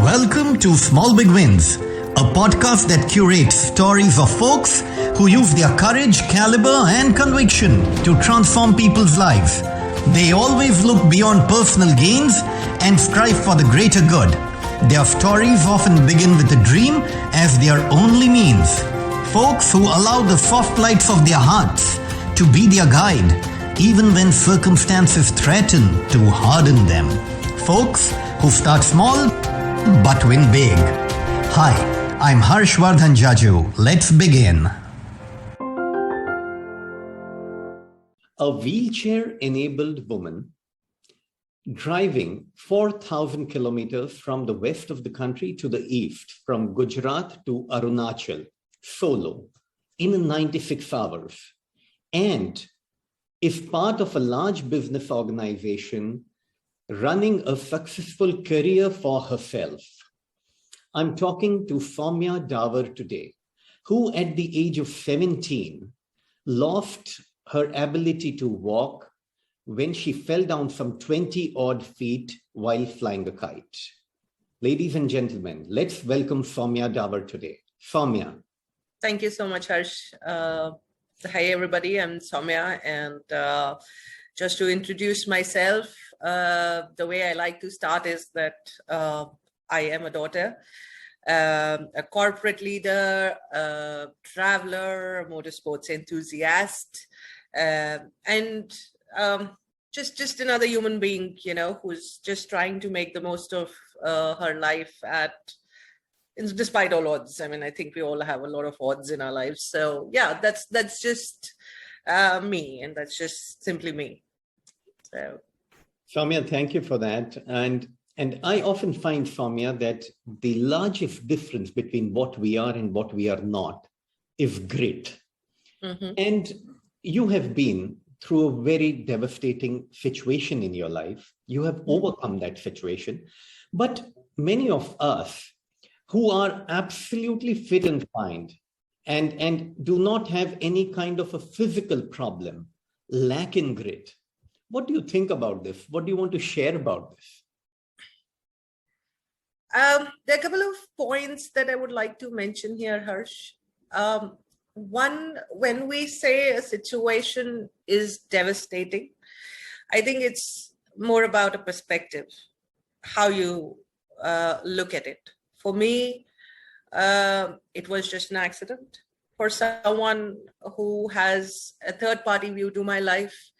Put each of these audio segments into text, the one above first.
Welcome to Small Big Wins, a podcast that curates stories of folks who use their courage, caliber, and conviction to transform people's lives. They always look beyond personal gains and strive for the greater good. Their stories often begin with a dream as their only means. Folks who allow the soft lights of their hearts to be their guide, even when circumstances threaten to harden them. Folks who start small but win big. Hi, I'm Harshvardhan Jaju. Let's begin. A wheelchair-enabled woman driving 4,000 kilometers from the west of the country to the east, from Gujarat to Arunachal, solo, in 96 hours, and is part of a large business organization running a successful career for herself. I'm talking to Somya Dawar today, who at the age of 17 lost her ability to walk when she fell down some 20 odd feet while flying a kite. Ladies and gentlemen, let's welcome Somya Dawar today. Somya. Thank you so much, Harsh. Hi, everybody. I'm Somya, and just to introduce myself, the way I like to start is that I am a daughter, a corporate leader, a traveler, a motorsports enthusiast, and just another human being, who's just trying to make the most of her life despite all odds. I mean, I think we all have a lot of odds in our lives. So yeah, that's just me, and that's just simply me. So, Somya, thank you for that. And I often find, Somya, that the largest difference between what we are and what we are not is grit. Mm-hmm. And you have been through a very devastating situation in your life. You have overcome that situation. But many of us who are absolutely fit and fine and do not have any kind of a physical problem lack in grit. What do you think about this? What do you want to share about this? There are a couple of points that I would like to mention here, Harsh. One, when we say a situation is devastating, I think it's more about a perspective, how you look at it. For me, it was just an accident. For someone who has a third-party view to my life,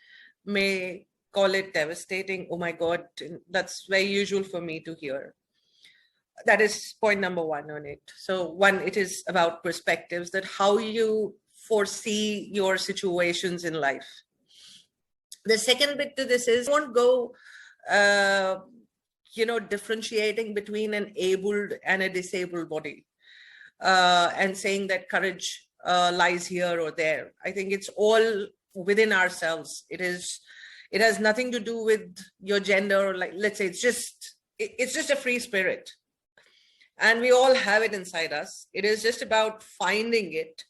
may call it devastating. Oh my God, that's very usual for me to hear. That is point number one on it. So one, it is about perspectives, that how you foresee your situations in life. The second bit to this is, won't go, differentiating between an abled and a disabled body and saying that courage lies here or there. I think it's all within ourselves. It has nothing to do with your gender, or let's say it's just a free spirit, and we all have it inside us. It is just about finding it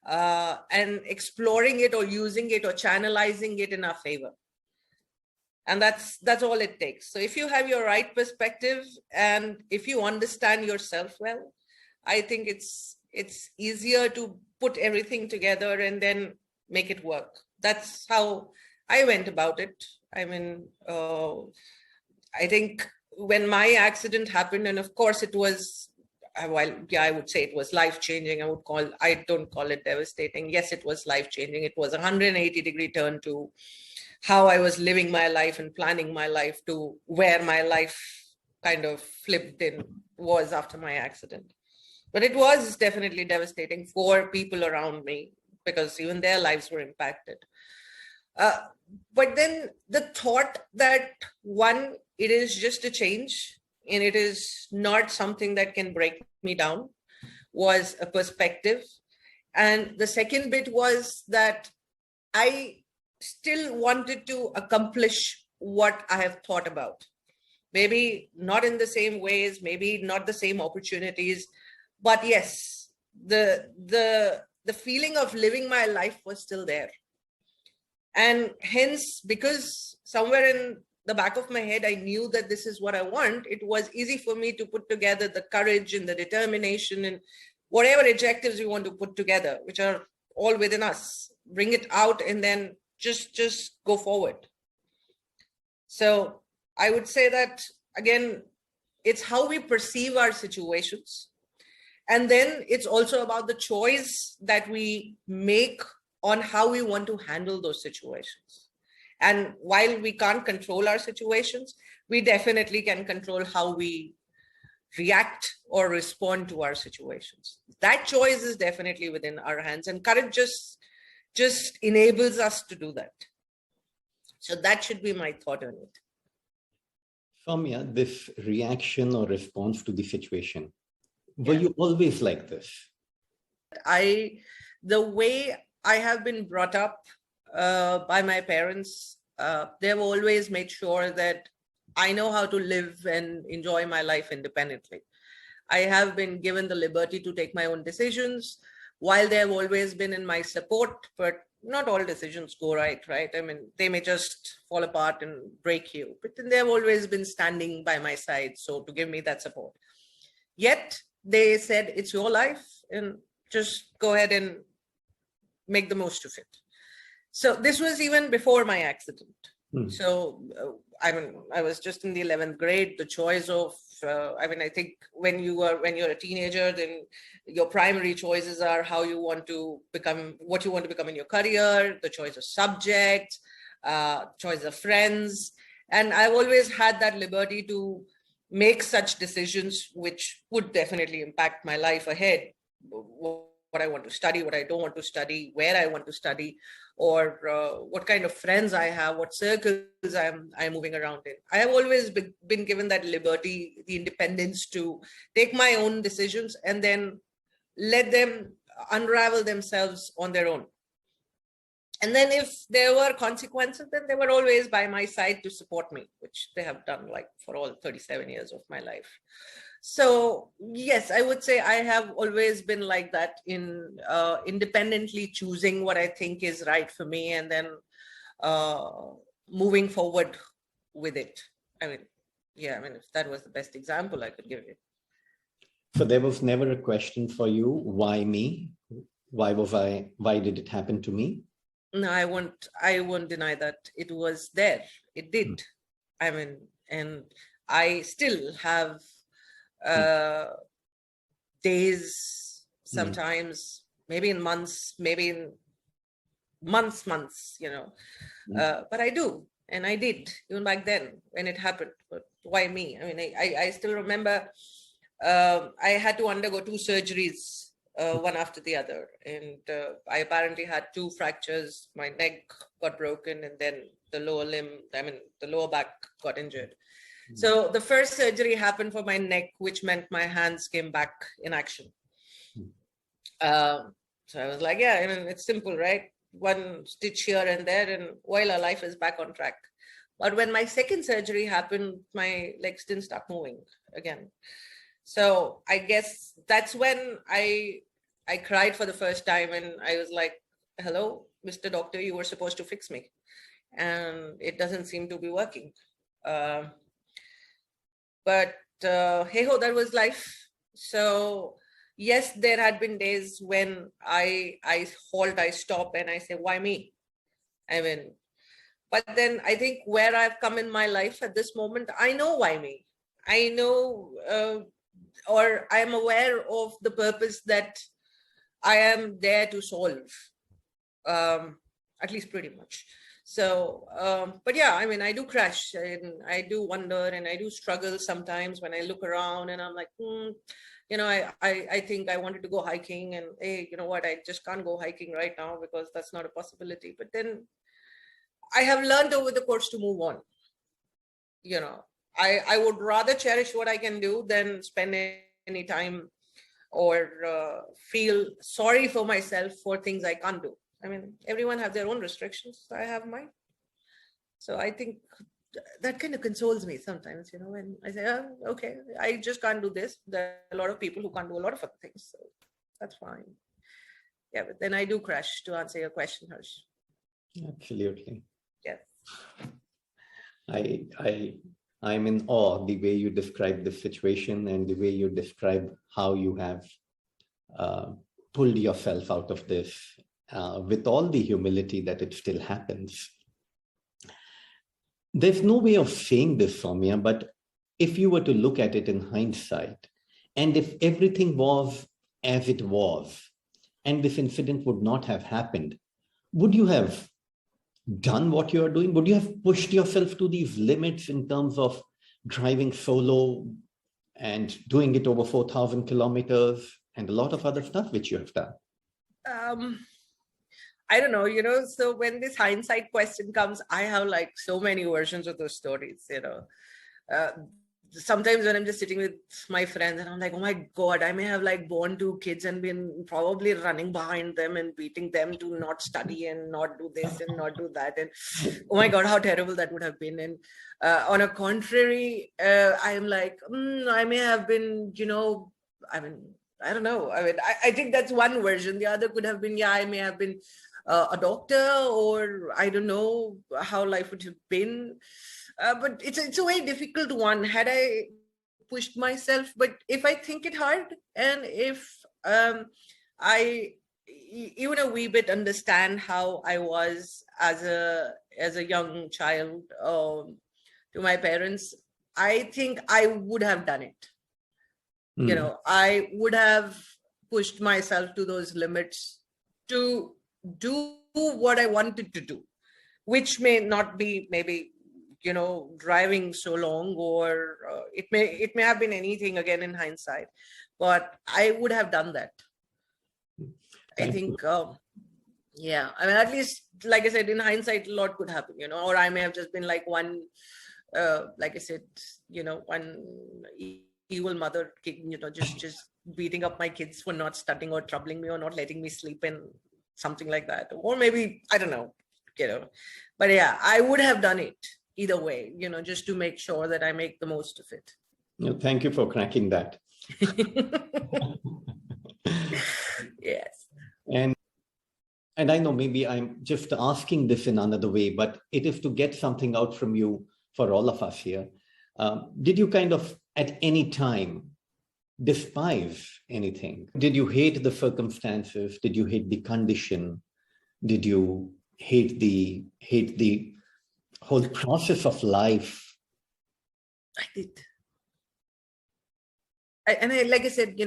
and exploring it, or using it, or channelizing it in our favor. And that's all it takes. So if you have your right perspective, and if you understand yourself well, I think it's easier to put everything together and then make it work. That's how I went about it. I mean, I think when my accident happened, and of course it was, I would say it was life-changing. I don't call it devastating. Yes, it was life-changing. It was a 180-degree turn to how I was living my life and planning my life, to where my life kind of flipped in was after my accident. But it was definitely devastating for people around me, because even their lives were impacted. But then the thought that, one, it is just a change and it is not something that can break me down, was a perspective. And the second bit was that I still wanted to accomplish what I have thought about. Maybe not in the same ways, maybe not the same opportunities, but yes, the feeling of living my life was still there. And hence, because somewhere in the back of my head, I knew that this is what I want. It was easy for me to put together the courage and the determination and whatever adjectives you want to put together, which are all within us, bring it out and then just go forward. So I would say that, again, it's how we perceive our situations. And then it's also about the choice that we make on how we want to handle those situations. And while we can't control our situations, we definitely can control how we react or respond to our situations. That choice is definitely within our hands, and courage just enables us to do that. So that should be my thought on it. Somya, this reaction or response to the situation, were you always like this? The way I have been brought up by my parents, they've always made sure that I know how to live and enjoy my life independently. I have been given the liberty to take my own decisions, while they have always been in my support, but not all decisions go right? I mean, they may just fall apart and break you, but then they have always been standing by my side, so to give me that support. Yet they said, it's your life and just go ahead and make the most of it. So this was even before my accident. So I mean, I was just in the 11th grade. The choice of, I think when you're a teenager, then your primary choices are how you want to become, what you want to become in your career, the choice of subject, choice of friends. And I've always had that liberty to make such decisions, which would definitely impact my life ahead. What I want to study, what I don't want to study, where I want to study, or what kind of friends I have, what circles I'm moving around in. I have always been given that liberty, the independence to take my own decisions and then let them unravel themselves on their own. And then if there were consequences, then they were always by my side to support me, which they have done like for all 37 years of my life. So yes, I would say I have always been like that, in independently choosing what I think is right for me and then moving forward with it. I mean, if that was the best example I could give you. So there was never a question for you, why me? Why did it happen to me? No, I won't deny that it was there. It did. I mean, and I still have days, sometimes, maybe in months, but I do. And I did, even back then when it happened. But why me? I mean, I still remember I had to undergo 2 surgeries, one after the other. And I apparently had 2 fractures. My neck got broken, and then the lower back got injured. So the first surgery happened for my neck, which meant my hands came back in action. So I was like, it's simple, right? 1 stitch here and there, and voila, life is back on track. But when my second surgery happened, my legs didn't start moving again. So I guess that's when I cried for the first time, and I was like, hello, Mr. Doctor, you were supposed to fix me. And it doesn't seem to be working. But hey ho, that was life. So yes, there had been days when I halt, I stop, and I say, why me? I mean, but then I think where I've come in my life at this moment, I know why me. I know, or I'm aware of the purpose that I am there to solve, at least pretty much. So, but yeah, I mean, I do crash and I do wonder and I do struggle sometimes when I look around and I'm like, I think I wanted to go hiking, and hey, you know what, I just can't go hiking right now because that's not a possibility. But then I have learned over the course to move on. I would rather cherish what I can do than spend any time or feel sorry for myself for things I can't do. I mean, everyone has their own restrictions. I have mine. So I think that kind of consoles me sometimes, when I say, oh, okay, I just can't do this. There are a lot of people who can't do a lot of other things. So that's fine. Yeah, but then I do crash, to answer your question, Harsh. Absolutely. Yes. I I'm in awe the way you describe the situation and the way you describe how you have uh, pulled yourself out of this with all the humility that it still happens. There's no way of saying this, Somya, but if you were to look at it in hindsight, and if everything was as it was, and this incident would not have happened, would you have done what you are doing? Would you have pushed yourself to these limits in terms of driving solo and doing it over 4,000 kilometers and a lot of other stuff which you have done? I don't know, so when this hindsight question comes, I have like so many versions of those stories, Uh, sometimes when I'm just sitting with my friends and I'm like, oh my God, I may have like born two kids and been probably running behind them and beating them to not study and not do this and not do that. And oh my God, how terrible that would have been. And on a contrary, I'm like, I may have been, I don't know. I think that's one version. The other could have been, I may have been a doctor, or I don't know how life would have been. But it's a very difficult one. Had I pushed myself, but if I think it hard, and if I even a wee bit understand how I was as a young child to my parents, I think I would have done it. I would have pushed myself to those limits to do what I wanted to do, which may not be maybe driving so long, or it may have been anything again in hindsight, but I would have done that. I think at least, like I said, in hindsight a lot could happen, or I may have just been like one like I said, one evil mother, just beating up my kids for not studying or troubling me or not letting me sleep and something like that. Or maybe, I don't know, but yeah, I would have done it either way, just to make sure that I make the most of it. Thank you for cracking that. Yes. And I know maybe I'm just asking this in another way, but it is to get something out from you for all of us here. Did you kind of at any time despise anything? Did you hate the circumstances? Did you hate the condition? Did you hate the whole process of life? I did. Like I said,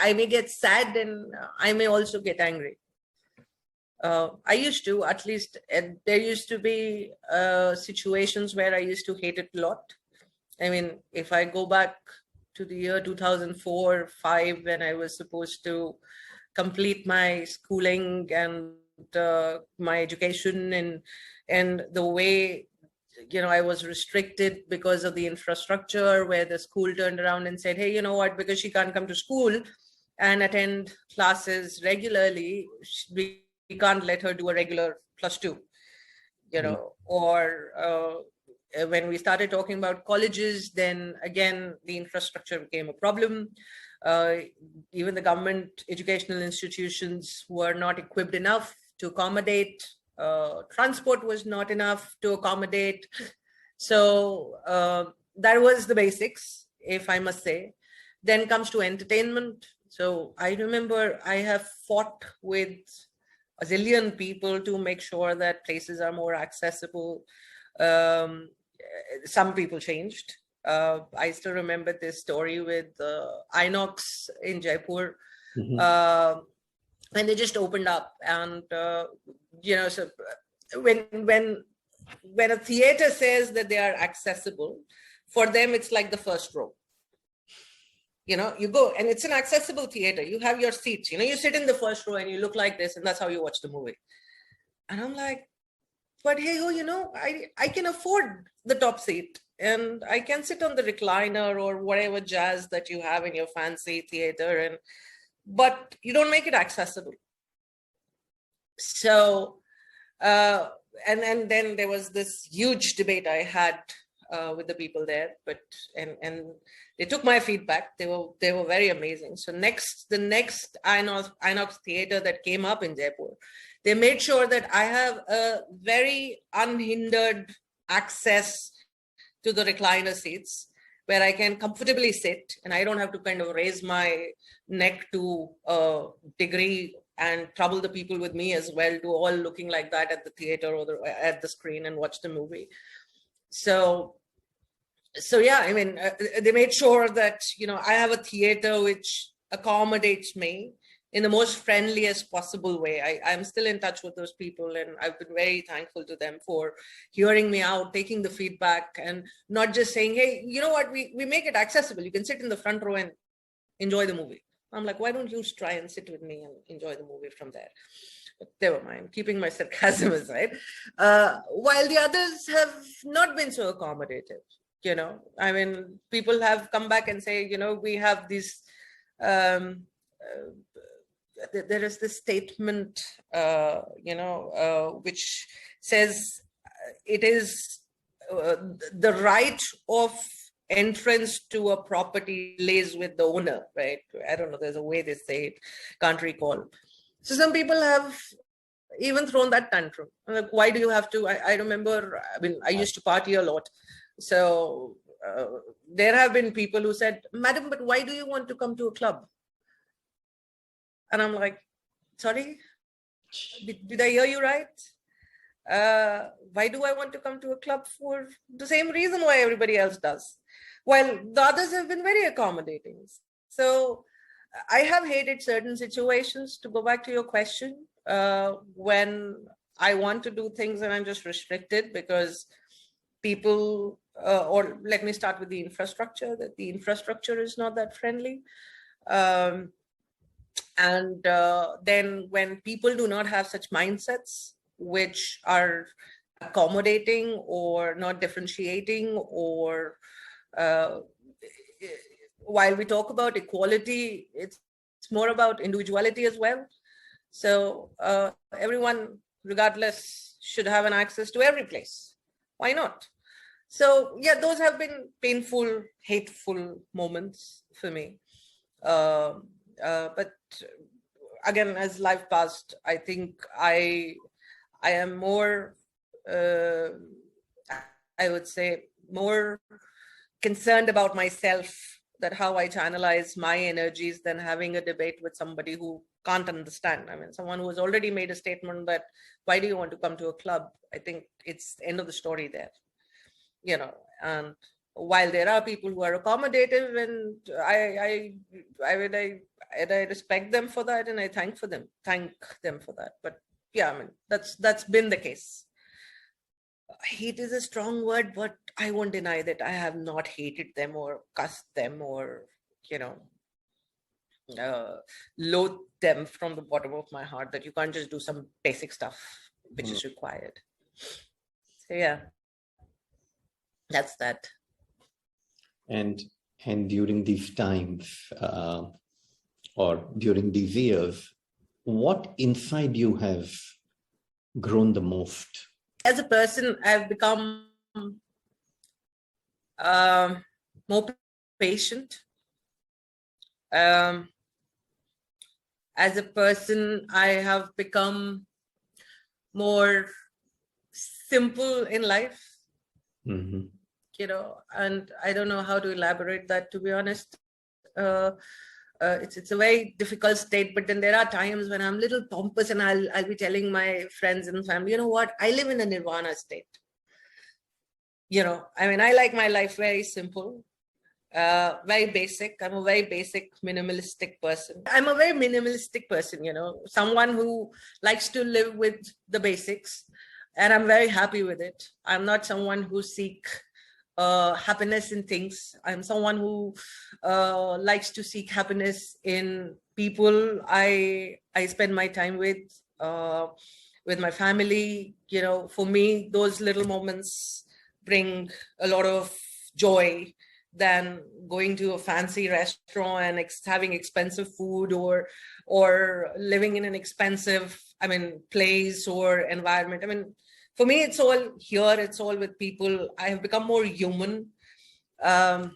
I may get sad and I may also get angry. I used to, at least, there used to be situations where I used to hate it a lot. I mean, if I go back to the year 2004-5, when I was supposed to complete my schooling and my education, and the way I was restricted because of the infrastructure, where the school turned around and said, hey, you know what, because she can't come to school and attend classes regularly, we can't let her do a regular +2, or when we started talking about colleges, then again, the infrastructure became a problem. Even the government educational institutions were not equipped enough to accommodate. Transport was not enough to accommodate. So that was the basics, if I must say. Then comes to entertainment. So I remember I have fought with a zillion people to make sure that places are more accessible. Some people changed. I still remember this story with Inox in Jaipur. Mm-hmm. And they just opened up, and so when a theater says that they are accessible, for them it's like the first row. You go and it's an accessible theater. You have your seats. You sit in the first row and you look like this, and that's how you watch the movie. And I'm like, but hey, I can afford the top seat, and I can sit on the recliner or whatever jazz that you have in your fancy theater, but you don't make it accessible. So, and then there was this huge debate I had with the people there, and they took my feedback. They were very amazing. So the next Inox theater that came up in Jaipur, they made sure that I have a very unhindered access to the recliner seats where I can comfortably sit and I don't have to kind of raise my neck to a degree and trouble the people with me as well, to all looking like that at the theater or at the screen and watch the movie. So yeah, I mean, they made sure that, I have a theater which accommodates me in the most friendliest possible way. I'm still in touch with those people, and I've been very thankful to them for hearing me out, taking the feedback, and not just saying, hey, you know what, we make it accessible. You can sit in the front row and enjoy the movie. I'm like, why don't you try and sit with me and enjoy the movie from there? But never mind, keeping my sarcasm aside. While the others have not been so accommodative, I mean, people have come back and say, we have these, there is this statement, which says it is the right of entrance to a property lays with the owner, right? I don't know, there's a way they say it, can't recall. So some people have even thrown that tantrum. I'm like, why do you have to? I remember, I mean, I used to party a lot. So there have been people who said, madam, but why do you want to come to a club? And I'm like, sorry, did I hear you right? Why do I want to come to a club? For the same reason why everybody else does. While the others have been very accommodating. So I have hated certain situations, to go back to your question, when I want to do things and I'm just restricted because people, or let me start with the infrastructure, that the infrastructure is not that friendly. And then when people do not have such mindsets, which are accommodating or not differentiating, or while we talk about equality, it's more about individuality as well. So everyone, regardless, should have an access to every place. Why not? So yeah, those have been painful, hateful moments for me. But again, as life passed, I think I am more, I would say, more concerned about myself, that how I channelize my energies, than having a debate with somebody who can't understand. I mean, someone who has already made a statement that, why do you want to come to a club? I think it's the end of the story there, and while there are people who are accommodative, and I respect them for that, and I thank them for that. But yeah, I mean, that's been the case. Hate is a strong word, but I won't deny that I have not hated them or cussed them or, loathe them from the bottom of my heart, that you can't just do some basic stuff which is required. So yeah, that's that. And during these times, or during these years, what inside you have grown the most? As a person, I've become more patient. As a person, I have become more simple in life. Mm-hmm. And I don't know how to elaborate that, to be honest. It's a very difficult state, but then there are times when I'm a little pompous and I'll be telling my friends and family, you know what, I live in a nirvana state. I mean, I like my life very simple, very basic. I'm a very basic, minimalistic person. Someone who likes to live with the basics, and I'm very happy with it. I'm not someone who seeks happiness in things. I'm someone who likes to seek happiness in people I spend my time with my family. For me, those little moments bring a lot of joy than going to a fancy restaurant and having expensive food, or living in an expensive, place or environment. For me, it's all here. It's all with people. I have become more human. I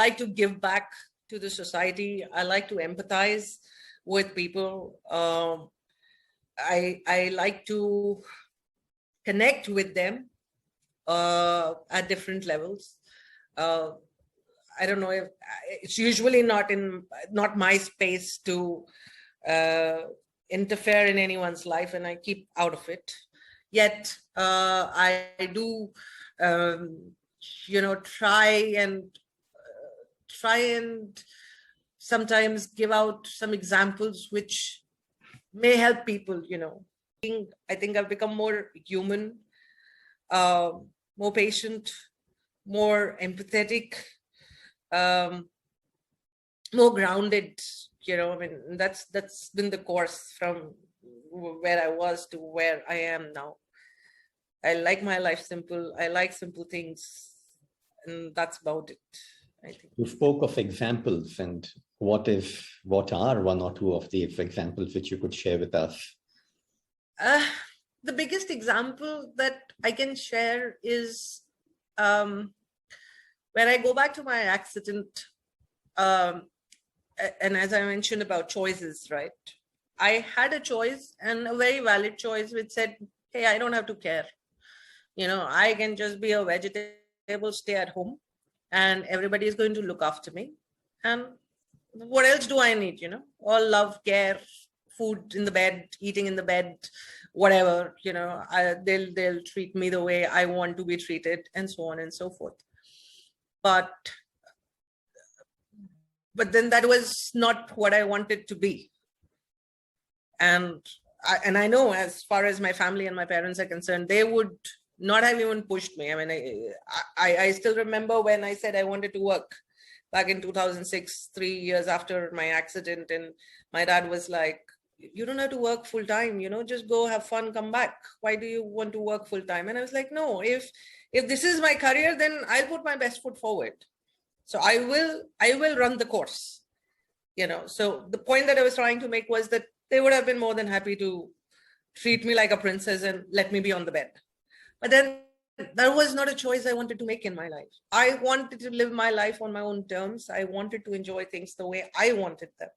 like to give back to the society. I like to empathize with people. I like to connect with them at different levels. I don't know if it's usually not my space to interfere in anyone's life, and I keep out of it. Yet I do, try and sometimes give out some examples which may help people. I think I've become more human, more patient, more empathetic, more grounded. That's been the course from where I was to where I am now. I like my life simple. I like simple things, and that's about it, I think. You spoke of examples, and what are one or two of these examples which you could share with us? The biggest example that I can share is when I go back to my accident, and as I mentioned about choices, right? I had a choice, and a very valid choice, which said, hey, I don't have to care. I can just be a vegetable, stay at home, and everybody is going to look after me. And what else do I need? All love, care, food in the bed, eating in the bed, whatever. They'll treat me the way I want to be treated, and so on and so forth. But then that was not what I wanted to be. And I know, as far as my family and my parents are concerned, they would not have even pushed me. I mean, I still remember when I said I wanted to work back in 2006, 3 years after my accident, and my dad was like, you don't have to work full time, just go have fun, come back. Why do you want to work full time? And I was like, no, if this is my career, then I'll put my best foot forward. So I will run the course. So the point that I was trying to make was that they would have been more than happy to treat me like a princess and let me be on the bed. But then that was not a choice I wanted to make in my life. I wanted to live my life on my own terms. I wanted to enjoy things the way I wanted them.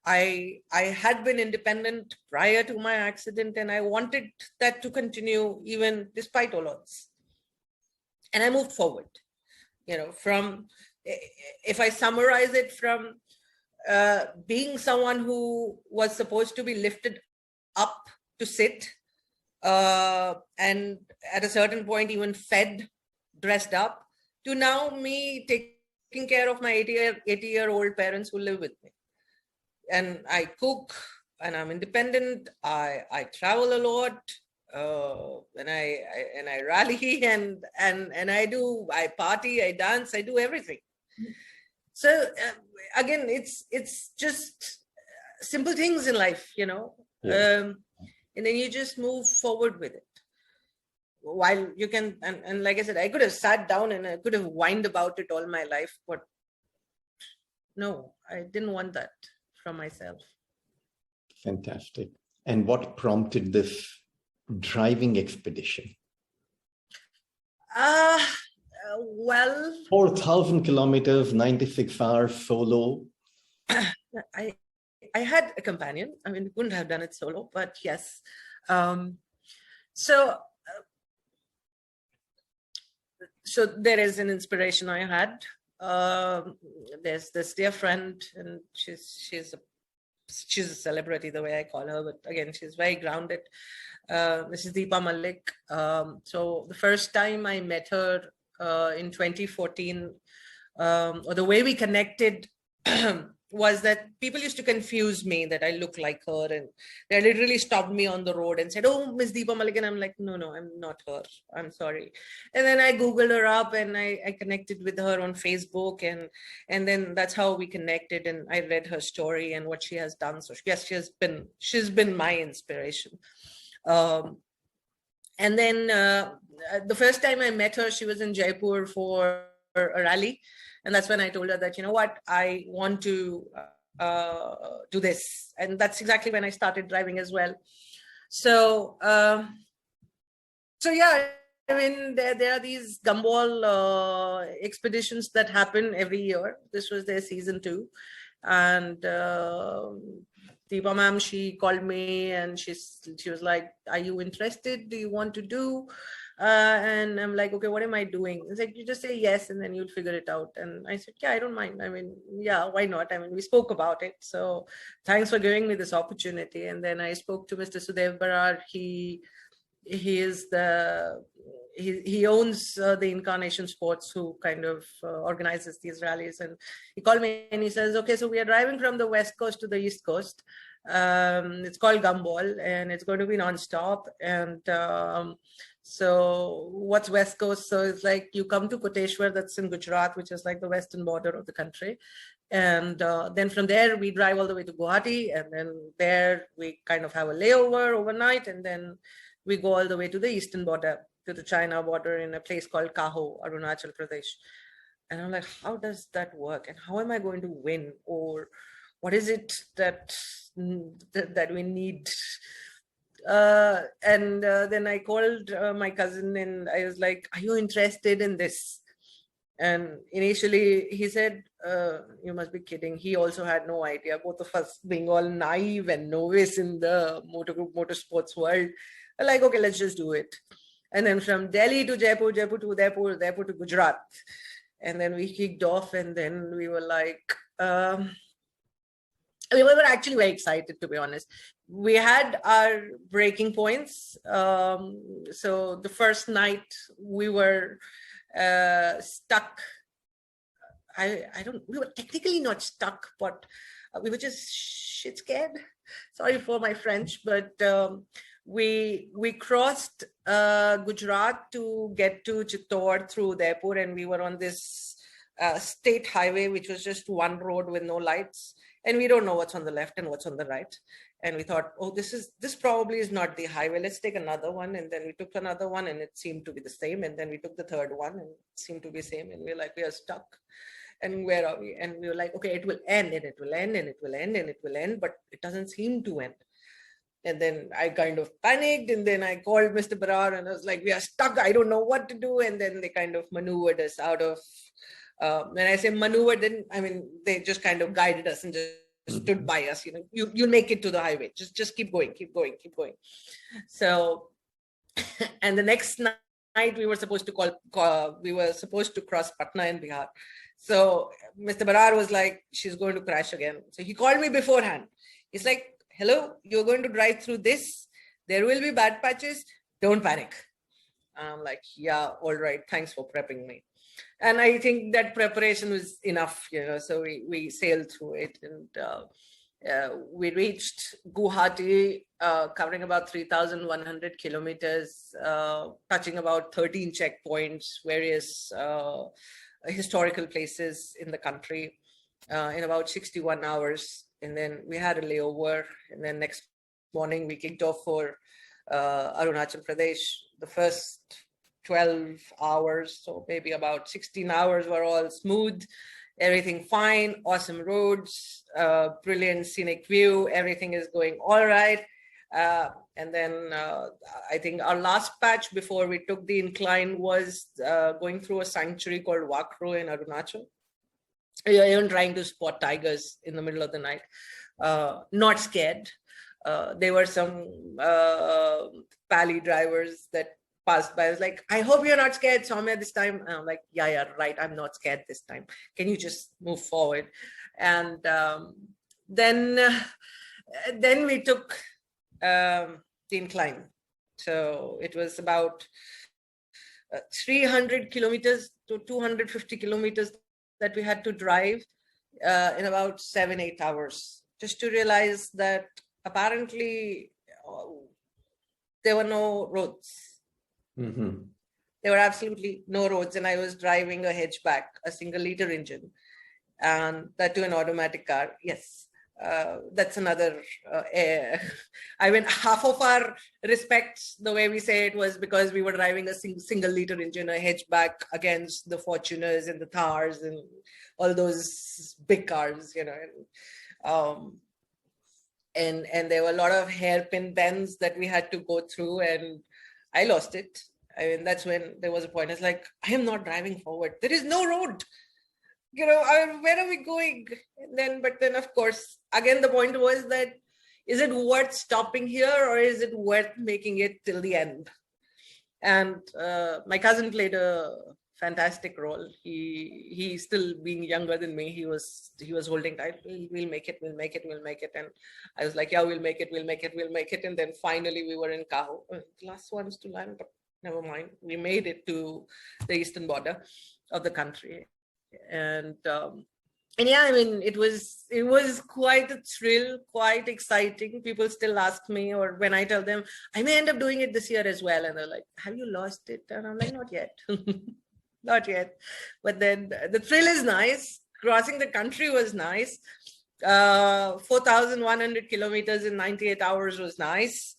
I had been independent prior to my accident, and I wanted that to continue even despite all odds. And I moved forward, from, if I summarize it, from being someone who was supposed to be lifted up to sit, and at a certain point even fed, dressed up, to now me taking care of my 80-year-old parents who live with me. And I cook, and I'm independent. I travel a lot, and I rally, and I party, I dance, I do everything. So again, it's just simple things in life, Yeah. and then you just move forward with it. While you can, and like I said, I could have sat down and I could have whined about it all my life, but no, I didn't want that from myself. Fantastic. And what prompted this driving expedition? Well, 4,000 kilometers, 96 hours solo. I had a companion. I mean, couldn't have done it solo, but yes. So there is an inspiration I had. There's this dear friend, and she's a celebrity, the way I call her, but again, she's very grounded. This is Deepa Malik. So the first time I met her in 2014, or the way we connected was that people used to confuse me that I look like her, and they literally stopped me on the road and said, "Oh, Miss Deepa Malik," and I'm like, no, I'm not her. I'm sorry. And then I Googled her up, and I connected with her on Facebook, and then that's how we connected, and I read her story and what she has done. So yes, she's been my inspiration. And then the first time I met her, she was in Jaipur for a rally. And that's when I told her that, you know what, I want to do this. And that's exactly when I started driving as well. So yeah, I mean, there are these Gumball expeditions that happen every year. This was their season 2. And Deepa ma'am, she called me and she was like, are you interested? Do you want to do? And I'm like, okay, what am I doing? It's like, you just say yes and then you'll figure it out. And I said, yeah, I don't mind. I mean, yeah, why not? I mean, we spoke about it. So thanks for giving me this opportunity. And then I spoke to Mr. Sudev Barar. He is he owns the Incarnation Sports, who kind of organizes these rallies. And he called me and he says, okay, so we are driving from the West Coast to the East Coast. It's called Gumball and it's going to be nonstop. And so what's West Coast? So it's like you come to Koteshwar, that's in Gujarat, which is like the western border of the country. And then from there, we drive all the way to Guwahati. And then there we kind of have a layover overnight. And then we go all the way to the eastern border, to the China border, in a place called Kaho, Arunachal Pradesh. And I'm like, how does that work? And how am I going to win? Or what is it that we need? And then I called my cousin and I was like, are you interested in this? And initially he said, you must be kidding. He also had no idea, both of us being all naive and novice in the motorsports world. Like, okay, let's just do it. And then from Delhi to Jaipur, Jaipur to Udaipur, Udaipur to Gujarat. And then we kicked off and then we were like, we were actually very excited, to be honest. We had our breaking points. So the first night we were stuck. We were technically not stuck, but we were just shit scared. Sorry for my French, but we crossed Gujarat to get to Chittor through Udaipur, and we were on this state highway, which was just one road with no lights, and we don't know what's on the left and what's on the right. And we thought, oh, this probably is not the highway. Let's take another one. And then we took another one and it seemed to be the same. And then we took the third one and it seemed to be the same. And we were like, we are stuck. And where are we? And we were like, okay, it will end and it will end and it will end and it will end, but it doesn't seem to end. And then I kind of panicked and then I called Mr. Barar and I was like, we are stuck. I don't know what to do. And then they kind of maneuvered us out of, when I say maneuvered, then I mean, they just kind of guided us and just stood by us, you make it to the highway. Just keep going. So, and the next night we were supposed to cross Patna in Bihar. So Mr. Barar was like, she's going to crash again. So he called me beforehand. He's like, hello, you're going to drive through this. There will be bad patches. Don't panic. I'm like, yeah, all right. Thanks for prepping me. And I think that preparation was enough, so we sailed through it. And we reached Guwahati, covering about 3,100 kilometers, touching about 13 checkpoints, various historical places in the country in about 61 hours. And then we had a layover. And then next morning we kicked off for Arunachal Pradesh. The first 12 hours, so maybe about 16 hours were all smooth, everything fine, awesome roads, brilliant scenic view, everything is going all right. And then I think our last patch before we took the incline was going through a sanctuary called Wakro in Arunachal. You're even trying to spot tigers in the middle of the night. Not scared. There were some pally drivers that passed by. I was like, I hope you're not scared, Somya, this time. And I'm like, yeah, right. I'm not scared this time. Can you just move forward? And then we took the incline. So it was about 300 kilometers to 250 kilometers that we had to drive in about 7-8 hours, just to realize that apparently there were no roads. Mm-hmm. There were absolutely no roads, and I was driving a hatchback, a single-liter engine, and that to an automatic car. Yes, that's another. I mean, half of our respects, the way we say it, was because we were driving a single-liter engine, a hatchback, against the Fortuners and the Thars and all those big cars, and there were a lot of hairpin bends that we had to go through, and I lost it. I mean, that's when there was a point. It's like, I am not driving forward. There is no road. Where are we going? But then, of course, again, the point was that is it worth stopping here or is it worth making it till the end? And my cousin played a fantastic role. He still being younger than me, he was holding tight. We'll make it, we'll make it, we'll make it. And I was like, yeah, we'll make it, we'll make it, we'll make it. And then finally we were in Kaho, the last ones to land, but never mind. We made it to the eastern border of the country. And yeah, I mean, it was quite a thrill, quite exciting. People still ask me, or when I tell them, I may end up doing it this year as well. And they're like, have you lost it? And I'm like, not yet. Not yet. But then the thrill is nice. Crossing the country was nice. 4,100 kilometers in 98 hours was nice.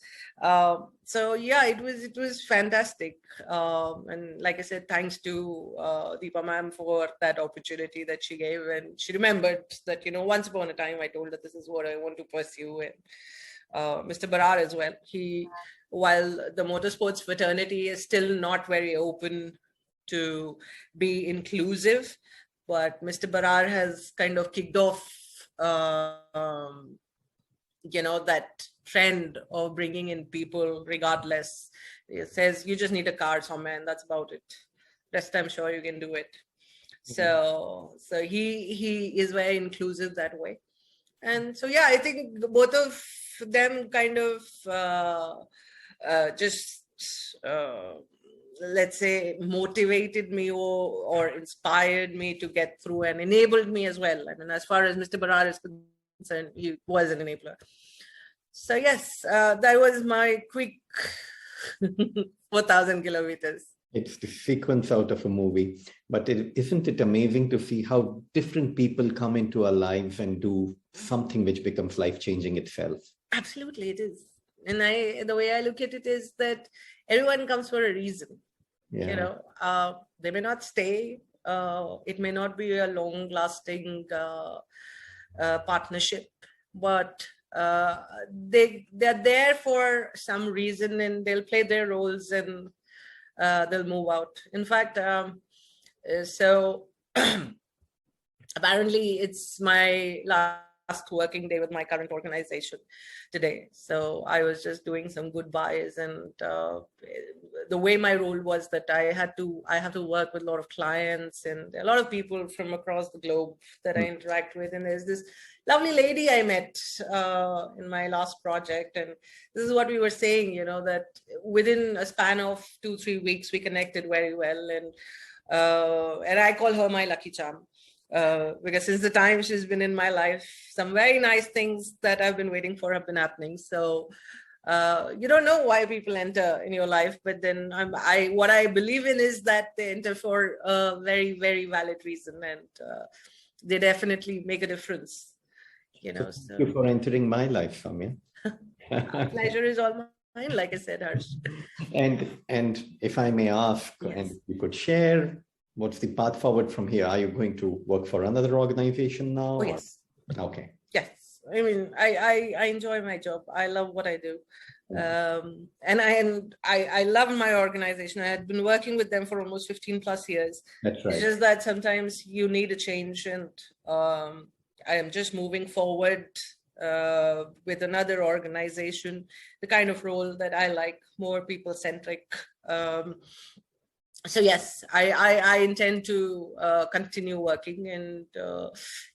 So yeah, it was fantastic. And like I said, thanks to Deepa ma'am for that opportunity that she gave. And she remembered that, once upon a time I told her this is what I want to pursue. And Mr. Barar as well. While the motorsports fraternity is still not very open to be inclusive, but Mr. Barar has kind of kicked off that trend of bringing in people regardless. It says you just need a car somewhere and that's about it. Rest I'm sure you can do it. So he is very inclusive that way. And so yeah, I think both of them kind of let's say motivated me or inspired me to get through and enabled me as well. I mean, as far as Mr. Barar is concerned, he was an enabler. So yes, that was my quick 4,000 kilometers. It's the sequence out of a movie, but isn't it amazing to see how different people come into our lives and do something which becomes life-changing itself? Absolutely, it is. And the way I look at it is that everyone comes for a reason. Yeah. They may not stay. It may not be a long-lasting partnership, but they're there for some reason, and they'll play their roles and they'll move out. In fact, so apparently it's my last working day with my current organization today. So I was just doing some goodbyes, and the way my role was that I have to work with a lot of clients and a lot of people from across the globe that I interact with. And there's this lovely lady I met in my last project, and this is what we were saying, that within a span of 2-3 weeks we connected very well, and I call her my lucky charm. Because since the time she's been in my life, some very nice things that I've been waiting for have been happening. So you don't know why people enter in your life, but then what I believe in is that they enter for a very, very valid reason, and they definitely make a difference. Thank you for entering my life, Somya. Pleasure is all mine, like I said, Harsh. And if I may ask, Yes. and you could share, what's the path forward from here? Are you going to work for another organization now? Oh, yes. Okay. Yes. I mean, I enjoy my job. I love what I do. And I love my organization. I had been working with them for almost 15 plus years. That's right. It's just that sometimes you need a change, and I am just moving forward with another organization, the kind of role that I like, more people centric. So yes, I intend to continue working and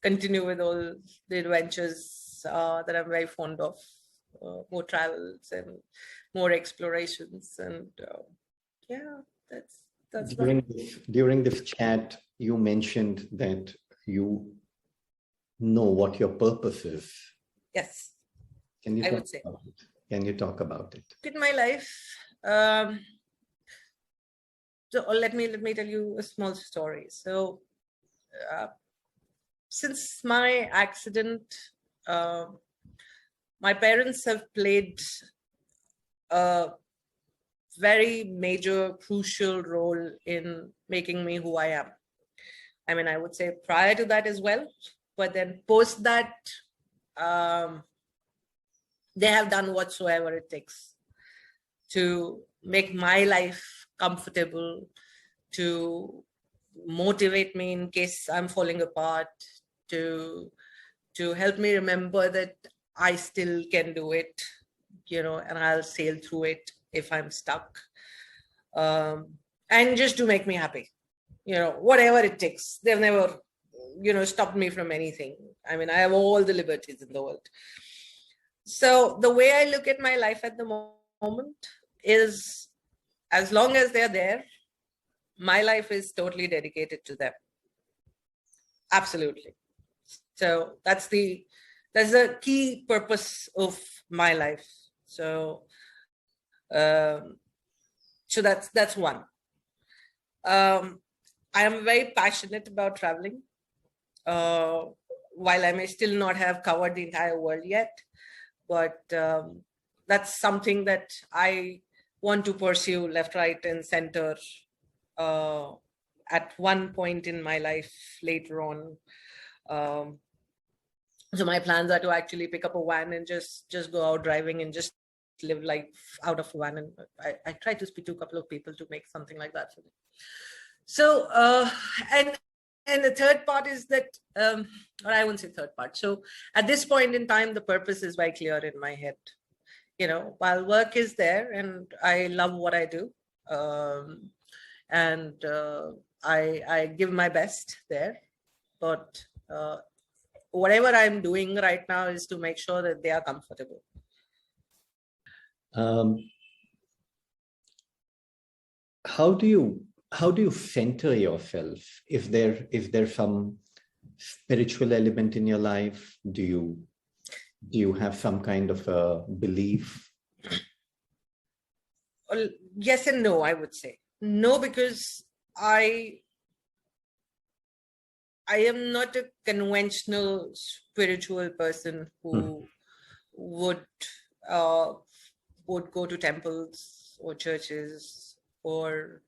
continue with all the adventures that I'm very fond of, more travels and more explorations, and yeah, that's during this chat, you mentioned that you know what your purpose is. Yes, Can you I talk would say. about it? Can you talk about it? In my life. So let me tell you a small story. So since my accident, my parents have played a very major, crucial role in making me who I am. I mean, I would say prior to that as well, but then post that, they have done whatsoever it takes to make my life comfortable, to motivate me in case I'm falling apart, to help me remember that I still can do it, and I'll sail through it if I'm stuck. And just to make me happy, whatever it takes. They've never, stopped me from anything. I mean, I have all the liberties in the world. So the way I look at my life at the moment is, as long as they're there, my life is totally dedicated to them. Absolutely. So that's the key purpose of my life. So that's one. I am very passionate about traveling. While I may still not have covered the entire world yet, but that's something that I want to pursue left, right, and center at one point in my life later on. So my plans are to actually pick up a van and just go out driving and just live life out of a van. And I try to speak to a couple of people to make something like that for me. So, and the third part is that, or I won't say third part. So at this point in time, the purpose is very clear in my head. While work is there and I love what I do, and I give my best there, but whatever I'm doing right now is to make sure that they are comfortable. How do you center yourself? If there's some spiritual element in your life, do you have some kind of a belief? Well, yes and no, I would say. No, because I am not a conventional spiritual person who would go to temples or churches or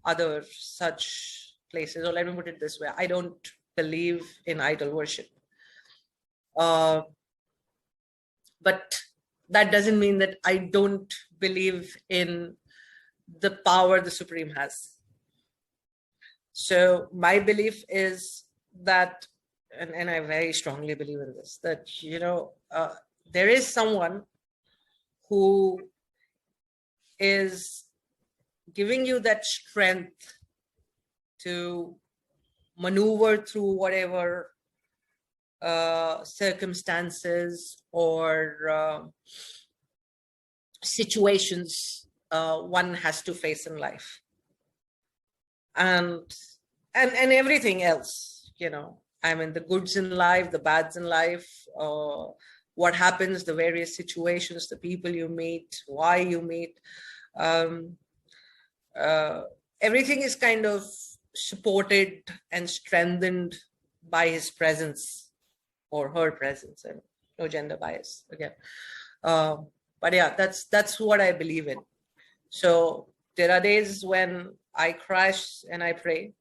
other such places. Or let me put it this way, I don't believe in idol worship. But that doesn't mean that I don't believe in the power the Supreme has. So my belief is that, and I very strongly believe in this, that, there is someone who is giving you that strength to maneuver through whatever circumstances or situations one has to face in life, and everything else, I mean, the goods in life, the bads in life, what happens, the various situations, the people you meet, why you meet, everything is kind of supported and strengthened by his presence or her presence, and no gender bias again. But yeah, that's what I believe in. So there are days when I crash and I pray,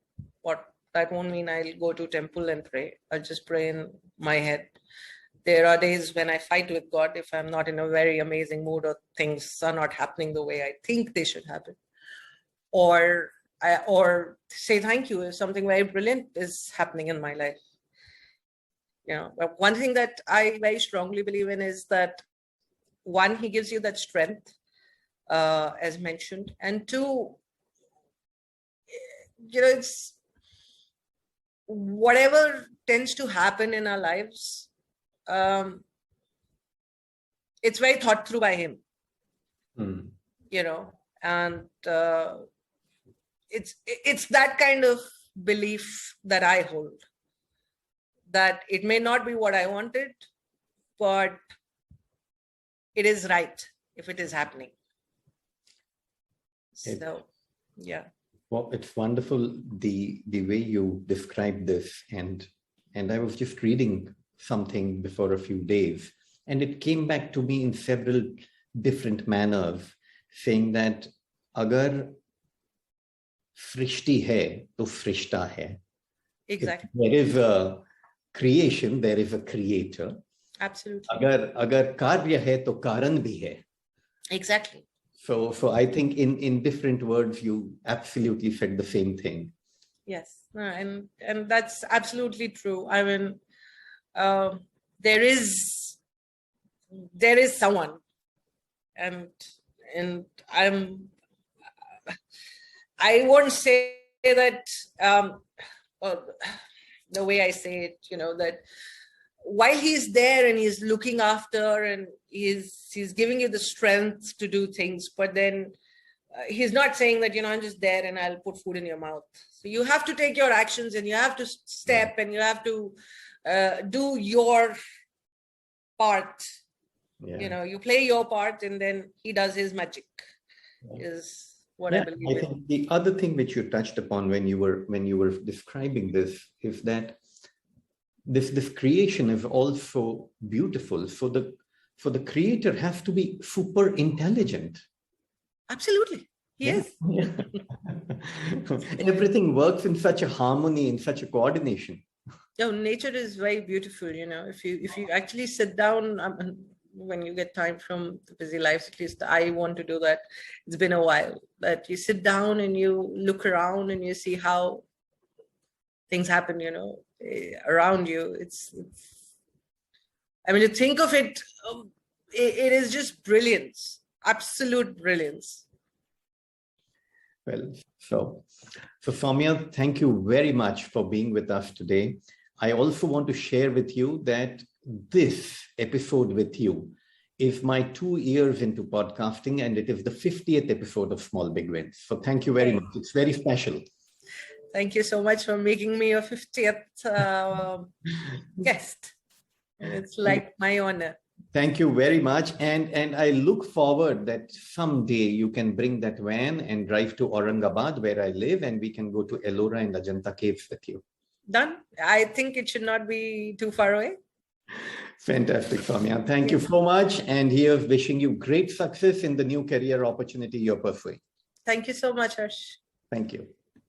but that won't mean I'll go to temple and pray. I'll just pray in my head. There are days when I fight with God if I'm not in a very amazing mood or things are not happening the way I think they should happen. Or say thank you if something very brilliant is happening in my life. But one thing that I very strongly believe in is that, one, he gives you that strength, as mentioned, and two, it's whatever tends to happen in our lives, it's very thought through by him. And it's that kind of belief that I hold, that it may not be what I wanted, but it is right if it is happening. So, yeah. Well, it's wonderful the way you describe this, and I was just reading something before a few days, and it came back to me in several different manners, saying that Agar srishti hai, to srishta hai. Exactly. If there is a creation, there is a creator. Absolutely. Agar karya hai, to karan bhi hai. Exactly. So I think in different words, you absolutely said the same thing. Yes, and that's absolutely true. I mean, there is there is someone, and I won't say that uh, the way I say it, that while he's there and he's looking after and he's giving you the strength to do things, but then he's not saying that, I'm just there and I'll put food in your mouth. So you have to take your actions and you have to step and you have to do your part. You play your part and then he does his magic, is what I believe. I think the other thing which you touched upon when you were describing this is that this creation is also beautiful. So the creator has to be super intelligent. Absolutely. Yes. Yeah. Everything works in such a harmony, in such a coordination. Nature is very beautiful. If you actually sit down, when you get time from the busy lives, at least I want to do that. It's been a while that you sit down and you look around and you see how things happen, around you. It's to think of it, it is just brilliance, absolute brilliance. Well, so Somya, thank you very much for being with us today. I also want to share with you that this episode with you is my 2 years into podcasting, and it is the 50th episode of Small Big Wins. So thank you very much. It's very special. Thank you so much for making me a 50th guest. And it's like my honor. Thank you very much. And I look forward that someday you can bring that van and drive to Aurangabad, where I live, and we can go to Ellora and Ajanta Caves with you. Done. I think it should not be too far away. Fantastic, Somya. Thank you so much. And here's wishing you great success in the new career opportunity you're pursuing. Thank you so much, Harsh. Thank you.